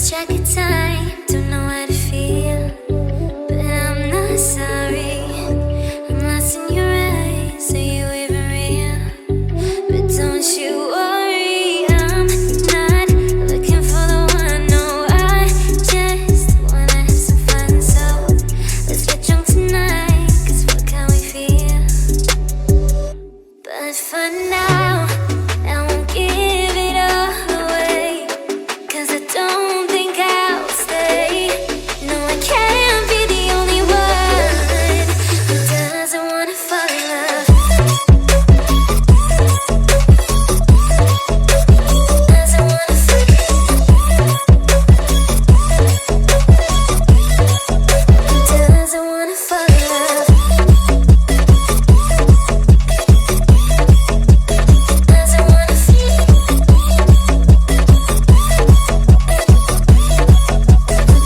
track of time, don't know how to feel, but I'm not sorry. I'm lost in your eyes, are you even real? But don't you worry, I'm not looking for the one. No, I just wanna have some fun. So let's get drunk tonight, 'cause fuck how we feel. But for now, I won't give it all away, 'cause I don't think I'll stay. No, I can't be the only one who doesn't wanna fall in love. Doesn't wanna fall in love. Doesn't wanna fall in love. Doesn't wanna feel.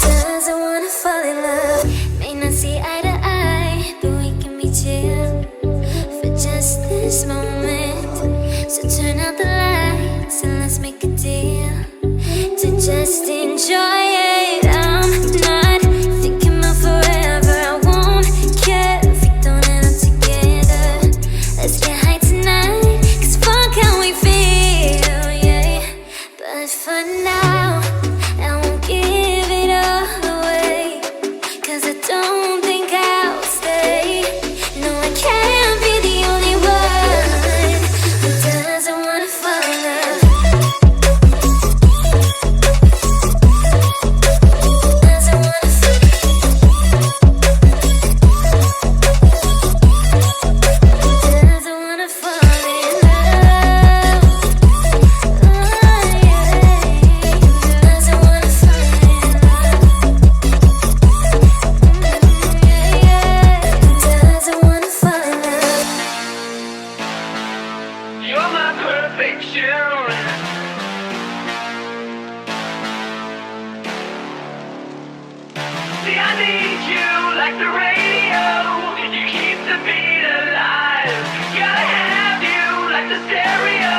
Doesn't wanna fall in love. May not see eye to eye, but we can be chill for just this moment. So turn out the lights and let's make a deal to just enjoy it. I'm not thinking about forever. I won't care if we don't end up together. Let's get high tonight, 'cause fuck how we feel, yeah. But for now, I won't give it all away, 'cause I don't think I'll stay. No, I can't be the only one who doesn't wanna fall in love. Doesn't wanna fall. Doesn't wanna fall in love. Oh, yeah. Doesn't wanna fall in love. Yeah, yeah. Doesn't wanna fall in love. You're my perfection. See, I need you like the radio. You keep the beat alive. Gotta have you like the stereo.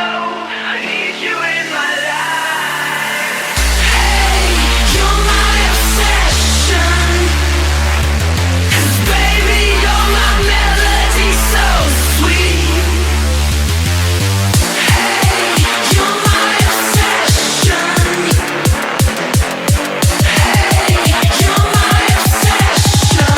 I need you in my life. Hey, you're my obsession. 'Cause baby, you're my melody so sweet. Hey, you're my obsession. Hey, you're my obsession.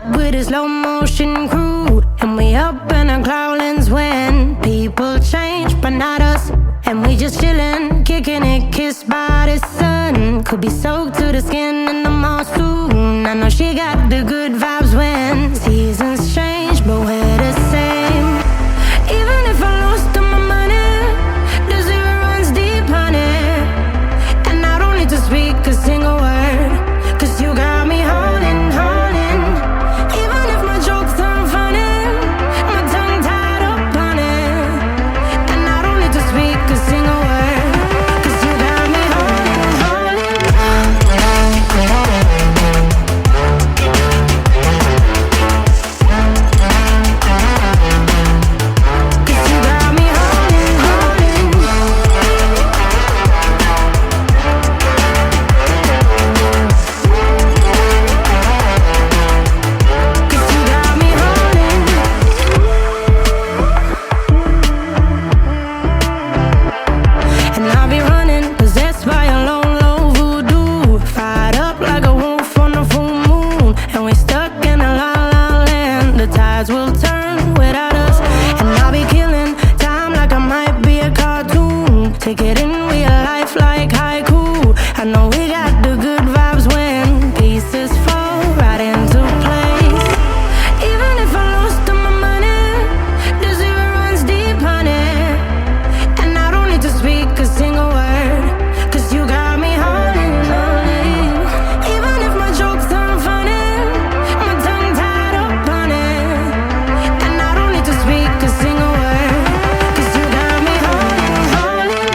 up with a slow motion crew, and we up in our cloudlands when people change, but not us. And we just chillin', kicking it, kissed by the sun. Could be soaked to the skin in the mall soon. I know she got the good vibes when seasons change, but we're the same. Even if I lost all my money, the zero runs deep, honey. And I don't need to speak a single word, 'cause you got me holding, holding. Even if my jokes aren't funny, my tongue tied up on it. And I don't need to speak a single word, 'cause you got me holding, holding. 'Cause you got me holding, holding. 'Cause you got me holding. And I'll be running, possessed by a low, low voodoo. Fired up like a wolf on a full moon. And we stuck in a la la land. The tides will turn without us. And I'll be killing time like I might be a cartoon. Take it in real life like haiku. I know we got the good vibes when pieces fall right into place. Even if I lost all my money, the zero runs deep, honey. And I don't need to speak a single word, 'cause you got me holding, holding. Even if my jokes aren't funny, my tongue tied up on it. And I don't need to speak a single word, 'cause you got me holding, holding.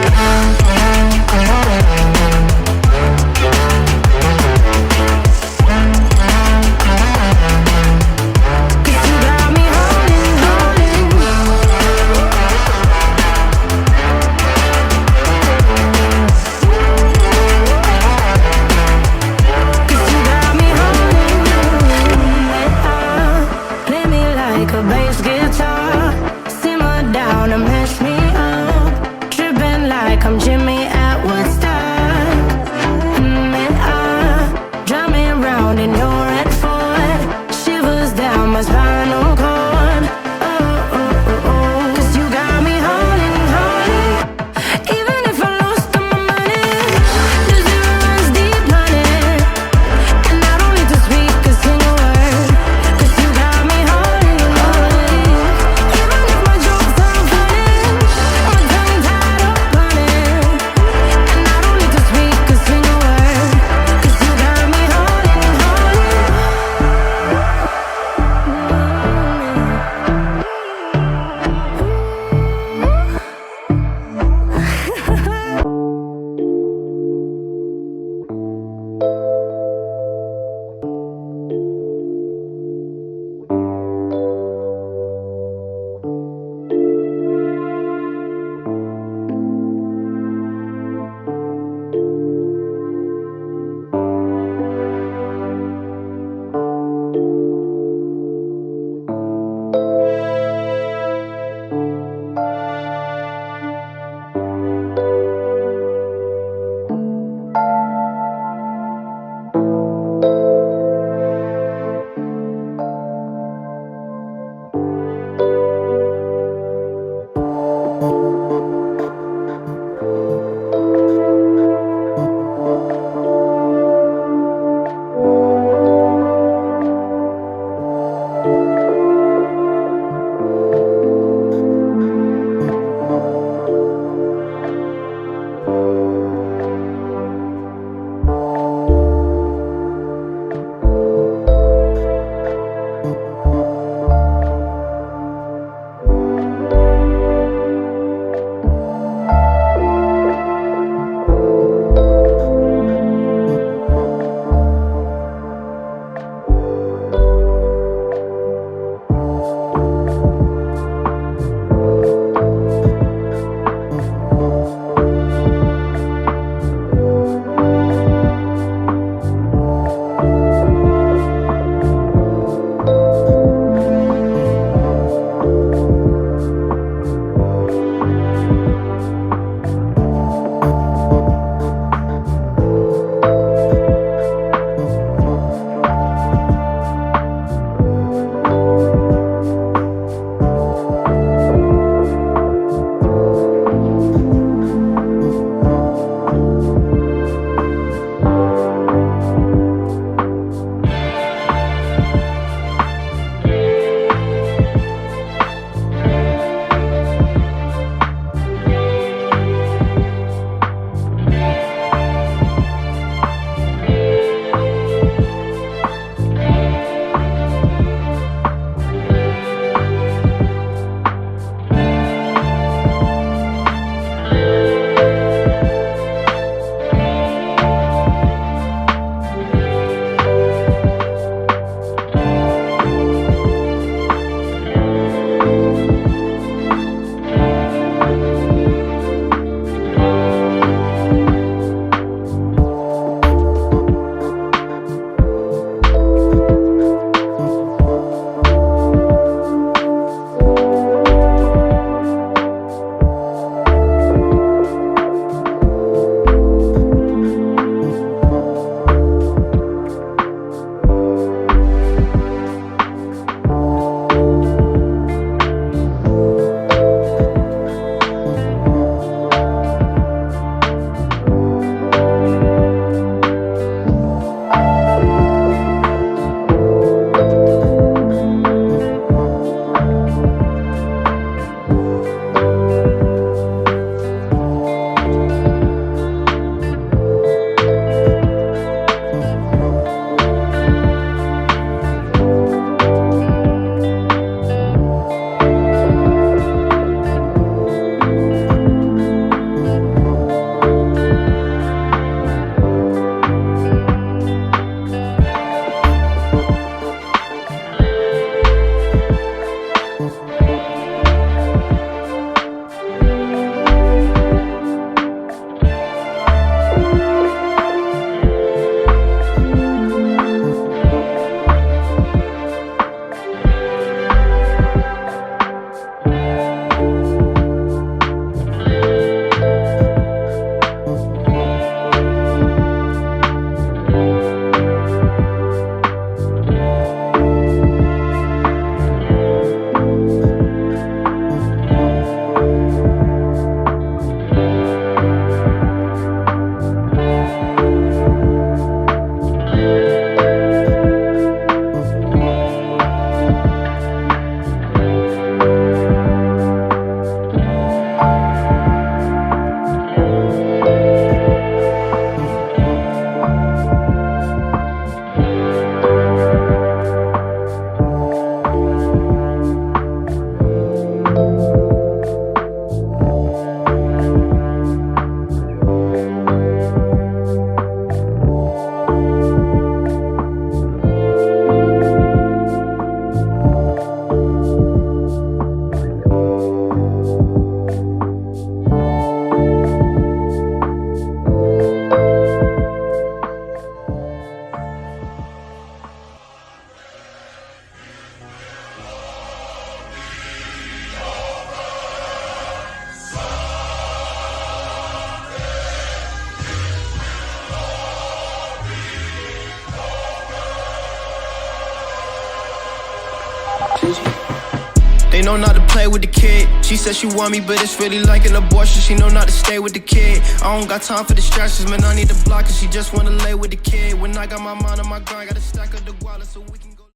They know not to play with the kid. She said she want me, but it's really like an abortion. She know not to stay with the kid. I don't got time for distractions, man, I need a block, cause she just wanna lay with the kid. When I got my mind on my grind, gotta stack up the wallet so we can